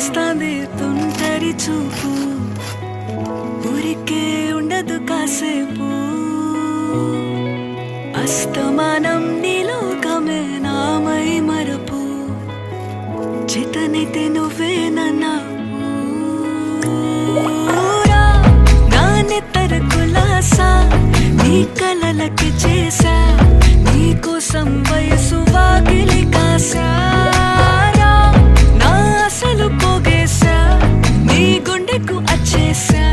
వస్తాంది తుంటరి చూపు, ఊరికే ఉండదు కాసేపు. అస్తమానం నీలోకమే నామై మరపు, చేతనైతే నువ్వే నన్నా నానెత్తర కులాసా నీ కలలకి చేసా, నీ కోసం వయసు వాకిలి కాసా. నా అసలు పోగేసా నీ గుండెకు అచ్చేసా.